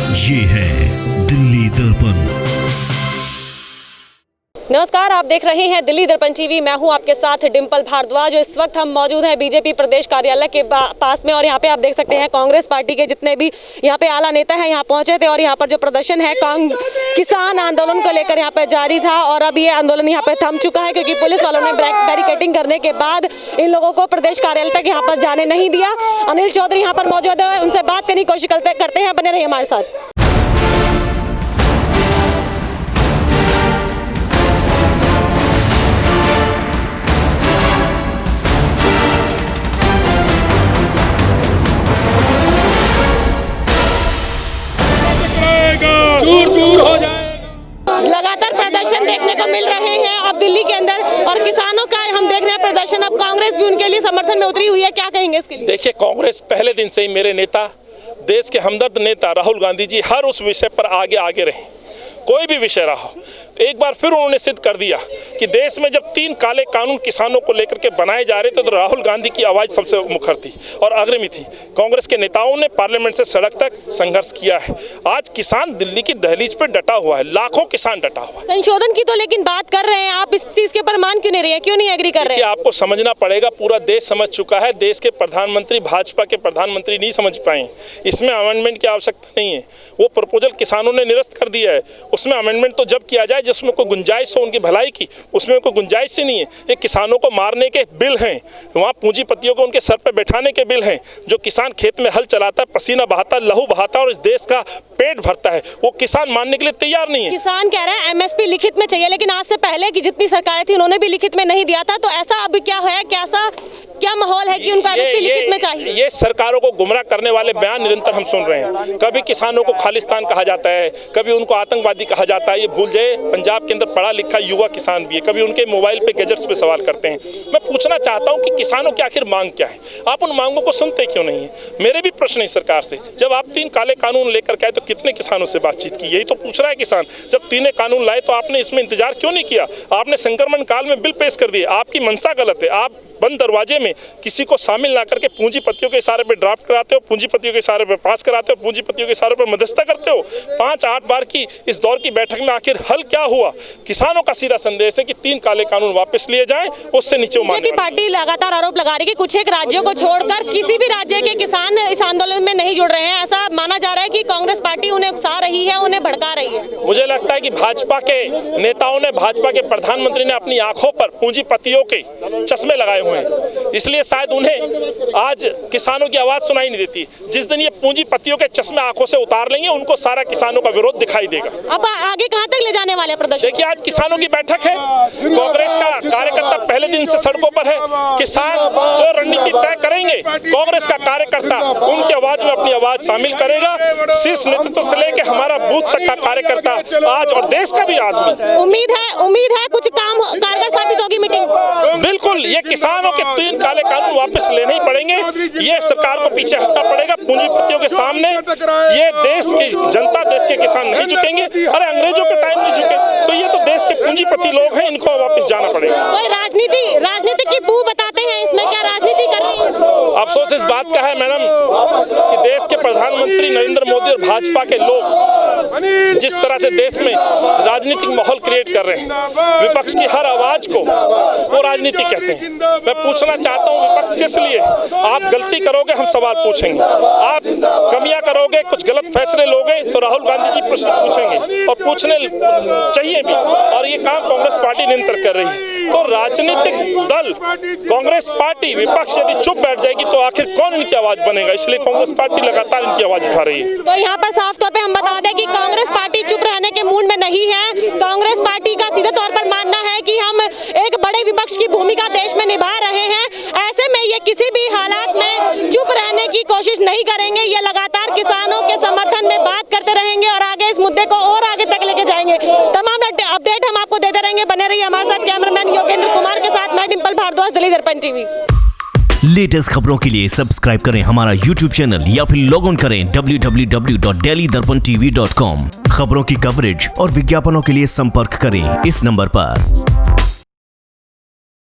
ये है दिल्ली दर्पण। नमस्कार, आप देख रहे हैं दिल्ली दर्पण टीवी। मैं हूं आपके साथ डिंपल भारद्वाज। इस वक्त हम मौजूद हैं बीजेपी प्रदेश कार्यालय के पास में और यहां पे आप देख सकते हैं कांग्रेस पार्टी के जितने भी यहां पे आला नेता हैं यहां पहुंचे थे और यहां पर जो प्रदर्शन है किसान आंदोलन को लेकर यहां पे जारी था और अब ये आंदोलन यहां पे थम चुका है क्योंकि पुलिस वालों ने बैरिकेडिंग करने के बाद इन लोगों को प्रदेश कार्यालय तक यहाँ पर जाने नहीं दिया। अनिल चौधरी यहाँ पर मौजूद है, उनसे बात करने की कोशिश करते हैं। बने रहिए हमारे साथ। चूर हो जाएगा। लगातार प्रदर्शन देखने को मिल रहे हैं अब दिल्ली के अंदर और किसानों का हम देख रहे हैं प्रदर्शन। अब कांग्रेस भी उनके लिए समर्थन में उतरी हुई है, क्या कहेंगे इसके लिए? देखिए, कांग्रेस पहले दिन से ही मेरे नेता, देश के हमदर्द नेता राहुल गांधी जी हर उस विषय पर आगे रहे। कोई भी विषय रहा, एक बार फिर उन्होंने सिद्ध कर दिया कि देश में जब 3 काले कानून किसानों को लेकर के बनाए जा रहे थे तो राहुल गांधी की आवाज़ सबसे मुखर थी और अग्रणी थी। कांग्रेस के नेताओं ने पार्लियामेंट से सड़क तक संघर्ष किया है। आज किसान दिल्ली की दहलीज पर डटा हुआ है, लाखों किसान डटा हुआ है। संशोधन की तो लेकिन बात कर रहे हैं आप, इस चीज के ऊपर मान क्यों नहीं रहे हैं, क्यों नहीं एग्री कर रहे हैं? आपको समझना पड़ेगा, पूरा देश समझ चुका है। देश के प्रधानमंत्री, भाजपा के प्रधानमंत्री नहीं समझ पाए। इसमें अमेंडमेंट की आवश्यकता नहीं है। वो प्रपोजल किसानों ने निरस्त कर दिया है। उसमें अमेंडमेंट तो जब किया जाए जिसमें कोई गुंजाइश हो उनकी भलाई की, उसमें कोई गुंजाइश ही नहीं है। ये किसानों को मारने के बिल हैं, वहाँ पूंजीपतियों को उनके सर पे बैठाने के बिल हैं। जो किसान खेत में हल चलाता है, पसीना बहाता है, लहू बहाता है और इस देश का पेट भरता है, वो किसान मानने के लिए तैयार नहीं है। किसान कह रहे हैं एमएसपी लिखित में चाहिए, लेकिन आज से पहले की जितनी सरकारें थी उन्होंने भी लिखित में नहीं दिया था। तो ऐसा अब क्या है, क्या माहौल है कि उनका एमएसपी लिखित में चाहिए? ये सरकारों को गुमराह करने वाले बयान निरंतर हम सुन रहे हैं। कभी किसानों को खालिस्तान कहा जाता है, कभी उनको आतंकवादी कहा जाता है। ये भूल जाए, पंजाब के अंदर पढ़ा लिखा युवा किसान भी है। कभी उनके मोबाइल पे गैजेट्स पे सवाल करते हैं। मैं पूछना चाहता हूं कि किसानों की आखिर मांग क्या है? आप उन मांगों को सुनते क्यों नहीं है? मेरे भी प्रश्न है सरकार से। जब आप 3 काले कानून लेकर के आए तो कितने किसानों से बातचीत की? यही तो पूछ रहा है किसान। जब 3 कानून लाए तो आपने इसमें इंतजार क्यों नहीं किया? आपने संक्रमण काल में बिल पेश कर दिए। आपकी मंशा गलत है। आप बंद दरवाजे में किसी को शामिल ना करके पूंजीपतियों के इशारे पे ड्राफ्ट कराते हो, पूंजीपतियों के इशारे पे पास कराते हो, पूंजीपतियों के इशारे पे मध्यस्थता करते हो। 5-8 बार की इस दौर की बैठक में आखिर हल क्या हुआ? किसानों का सीधा संदेश है कि 3 काले कानून वापस लिए जाएं, उससे नीचे बीजेपी पार्टी लगातार आरोप लगा रही है कि कुछ एक राज्यों को छोड़कर किसी भी राज्य के किसान इस आंदोलन में नहीं जुड़ रहे हैं। ऐसा माना जा रहा है कि कांग्रेस पार्टी उन्हें उकसा रही है, उन्हें भड़का रही है। मुझे लगता है कि भाजपा के नेताओं ने, भाजपा के प्रधानमंत्री ने अपनी आंखों पर पूंजीपतियों के चश्मे लगाए हुए हैं, इसलिए शायद उन्हें आज किसानों की आवाज सुनाई नहीं देती। जिस दिन ये पूंजीपतियों के चश्मे आंखों से उतार लेंगे, उनको सारा किसानों का विरोध दिखाई देगा। अब आगे कहां तक ले जाने वाले प्रदर्शन? देखिए, आज किसानों की बैठक है। कांग्रेस का कार्यकर्ता पहले दिन से सड़कों पर है। किसान जो रणनीति तय करेंगे, कांग्रेस का कार्यकर्ता उनकी आवाज में अपनी आवाज शामिल करेगा। शीर्ष नेतृत्व से लेकर हमारा बूथ तक का कार्यकर्ता आज और देश का भी आदमी। उम्मीद है कुछ काम कारगर साबित होगी मीटिंग। बिल्कुल, ये किसानों के 3 काले कानून वापस लेने ही पड़ेंगे। ये सरकार को पीछे हटना पड़ेगा। पूंजीपतियों के सामने ये देश की जनता, देश के किसान नहीं झुकेंगे। अरे अंग्रेजों के टाइम में झुके, तो ये तो देश के पूंजीपति लोग हैं, इनको वापस जाना पड़ेगा। कोई राजनीति की बू बताते हैं, इसमें क्या राजनीति कर रही है? अफसोस इस बात का है मैडम कि देश के प्रधानमंत्री नरेंद्र मोदी और भाजपा के लोग जिस तरह से देश में राजनीतिक माहौल क्रिएट कर रहे हैं, विपक्ष की हर आवाज को वो राजनीति कहते हैं। मैं पूछना चाहता हूँ, विपक्ष किस लिए? आप गलती करोगे, हम सवाल पूछेंगे। आप कमियां करोगे, कुछ गलत फैसले लोगे तो राहुल गांधी जी प्रश्न पूछेंगे और पूछने चाहिए भी। और ये काम कांग्रेस पार्टी निरंतर कर रही है। तो राजनीतिक दल कांग्रेस पार्टी, विपक्ष यदि चुप बैठ जाएगी तो आखिर कौन इनकी आवाज बनेगा? इसलिए कांग्रेस पार्टी लगातार इनकी आवाज उठा रही है। तो यहाँ पर साफ तौर पे हम बता दें कि कांग्रेस पार्टी चुप रहने के मूड में नहीं है। कांग्रेस पार्टी का सीधे तौर पर मानना है कि हम एक बड़े विपक्ष की भूमिका देश में निभा रहे हैं। ऐसे में ये किसी भी हालात में चुप रहने की कोशिश नहीं करेंगे। ये लगातार किसानों के समर्थन में बात करते रहेंगे और आगे इस मुद्दे को और आगे तक लेके जाएंगे। तमाम अपडेट हम आपको देते रहेंगे। बने रहिए हमारे साथ। कैमरामैन योगेंद्र कुमार के साथ मैं डिंपल भारद्वाज, दिल्ली दर्पण टीवी। लेटेस्ट खबरों के लिए सब्सक्राइब करें हमारा YouTube चैनल या फिर लॉग ऑन करें www.delhidarpantv.com। खबरों की कवरेज और विज्ञापनों के लिए संपर्क करें इस नंबर पर।